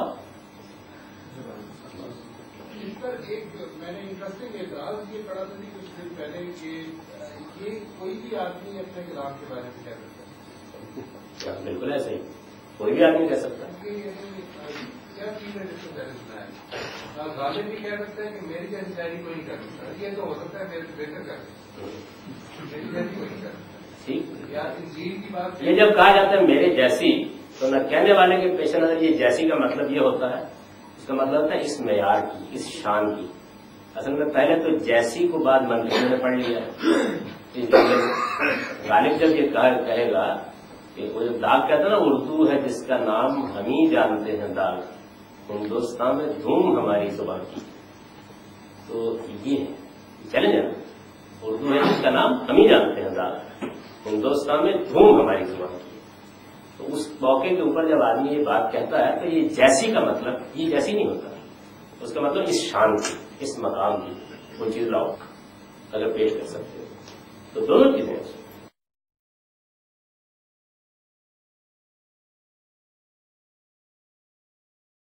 اس پر ایک میں نے انٹرسٹنگ اعتراض یہ پڑھا تھا کچھ دن پہلے کہ یہ کوئی بھی آدمی اپنے کلام کے بارے میں کہہ سکتا ہے. بالکل ایسے ہی کوئی بھی آدمی کہہ سکتا ہے. کیا چیز ہے جس کو پہلے سنایا غالب بھی کہہ سکتا ہے کہ میری جیسی شاعری کوئی نہیں کر سکتا، یہ تو ہو سکتا ہے میرے سے بہتر کر سکتا، میری جیسی کوئی نہیں کر سکتا. ٹھیک، یا انجیل کی بات یہ جب کہا جاتا ہے میرے جیسی تو نہ کہنے والے کے پیش نظر یہ جیسی کا مطلب یہ ہوتا ہے، اس کا مطلب ہوتا ہے اس معیار کی، اس شان کی. اصل میں پہلے تو جیسی کو بعد منقول نے پڑھ لیا. غالب جب یہ کہے گا کہ وہ جب داغ کہتا ہے نا اردو ہے جس کا نام ہم ہی جانتے ہیں داغ، ہندوستان میں دھوم ہماری زبان کی. تو یہ ہے چیلنج ہے نا، اردو ہے جس کا نام ہم ہی جانتے ہیں داغ، ہندوستان میں دھوم ہماری زبان کی. تو اس موقع کے اوپر جب آدمی یہ بات کہتا ہے تو یہ جیسی کا مطلب یہ جیسی نہیں ہوتا، اس کا مطلب اس شان کی، اس مقام کی کوئی چیز لاؤ اگر پیش کر سکتے ہو. تو دونوں چیزیں